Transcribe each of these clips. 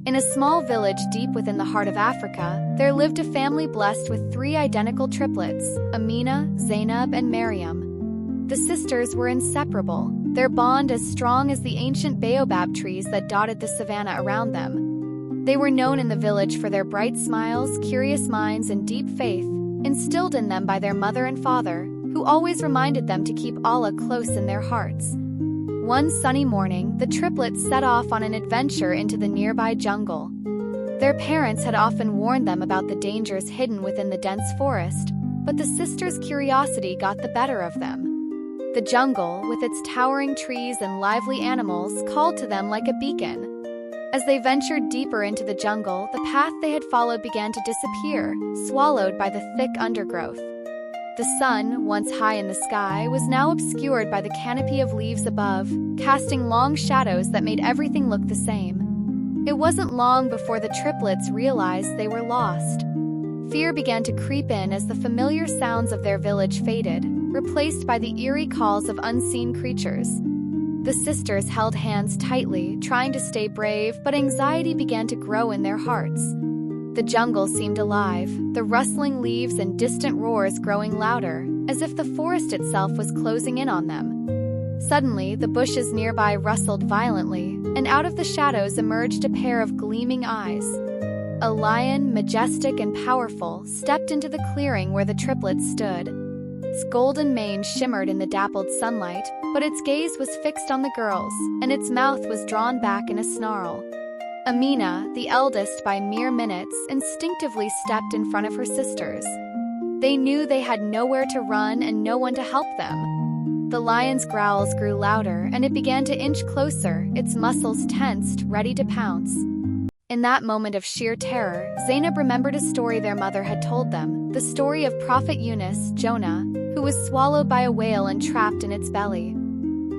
In a small village deep within the heart of Africa, there lived a family blessed with 3 identical triplets, Amina, Zainab, and Mariam. The sisters were inseparable, their bond as strong as the ancient baobab trees that dotted the savanna around them. They were known in the village for their bright smiles, curious minds, and deep faith, instilled in them by their mother and father, who always reminded them to keep Allah close in their hearts. One sunny morning, the triplets set off on an adventure into the nearby jungle. Their parents had often warned them about the dangers hidden within the dense forest, but the sisters' curiosity got the better of them. The jungle, with its towering trees and lively animals, called to them like a beacon. As they ventured deeper into the jungle, the path they had followed began to disappear, swallowed by the thick undergrowth. The sun, once high in the sky, was now obscured by the canopy of leaves above, casting long shadows that made everything look the same. It wasn't long before the triplets realized they were lost. Fear began to creep in as the familiar sounds of their village faded, replaced by the eerie calls of unseen creatures. The sisters held hands tightly, trying to stay brave, but anxiety began to grow in their hearts. The jungle seemed alive, the rustling leaves and distant roars growing louder, as if the forest itself was closing in on them. Suddenly, the bushes nearby rustled violently, and out of the shadows emerged a pair of gleaming eyes. A lion, majestic and powerful, stepped into the clearing where the triplets stood. Its golden mane shimmered in the dappled sunlight, but its gaze was fixed on the girls, and its mouth was drawn back in a snarl. Amina, the eldest by mere minutes, instinctively stepped in front of her sisters. They knew they had nowhere to run and no one to help them. The lion's growls grew louder, and it began to inch closer, its muscles tensed, ready to pounce. In that moment of sheer terror, Zainab remembered a story their mother had told them, the story of Prophet Yunus, Jonah, who was swallowed by a whale and trapped in its belly.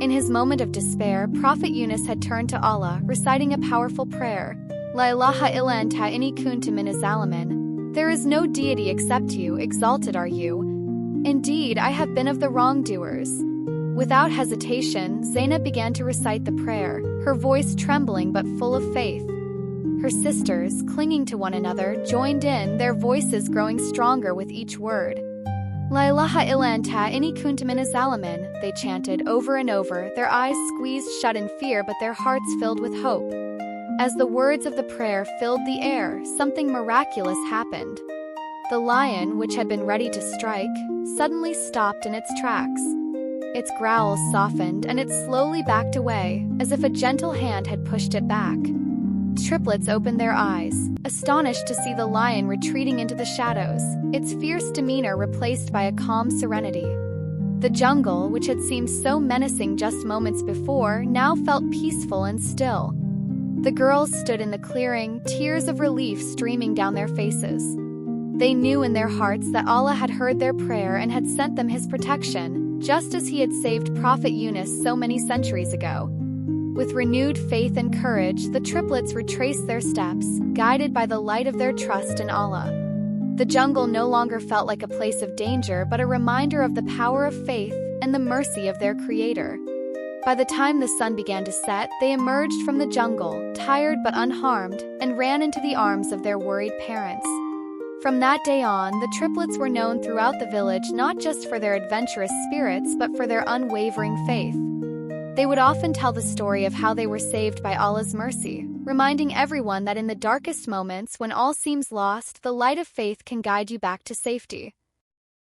In his moment of despair, Prophet Yunus had turned to Allah, reciting a powerful prayer, ilaaha illaa, anta, inni, kuntu, minaz-zalimin. There is no deity except you, exalted are you. Indeed, I have been of the wrongdoers. Without hesitation, Zainab began to recite the prayer, her voice trembling but full of faith. Her sisters, clinging to one another, joined in, their voices growing stronger with each word. Ilaaha illaa, anta, inni, kuntu, minaz-zalimin, they chanted over and over, their eyes squeezed shut in fear but their hearts filled with hope. As the words of the prayer filled the air, something miraculous happened. The lion, which had been ready to strike, suddenly stopped in its tracks. Its growls softened and it slowly backed away, as if a gentle hand had pushed it back. Triplets opened their eyes, astonished to see the lion retreating into the shadows, its fierce demeanor replaced by a calm serenity. The jungle, which had seemed so menacing just moments before, now felt peaceful and still. The girls stood in the clearing, tears of relief streaming down their faces. They knew in their hearts that Allah had heard their prayer and had sent them His protection, just as He had saved Prophet Yunus so many centuries ago. With renewed faith and courage, the triplets retraced their steps, guided by the light of their trust in Allah. The jungle no longer felt like a place of danger but a reminder of the power of faith and the mercy of their Creator. By the time the sun began to set, they emerged from the jungle, tired but unharmed, and ran into the arms of their worried parents. From that day on, the triplets were known throughout the village not just for their adventurous spirits but for their unwavering faith. They would often tell the story of how they were saved by Allah's mercy, reminding everyone that in the darkest moments when all seems lost, the light of faith can guide you back to safety.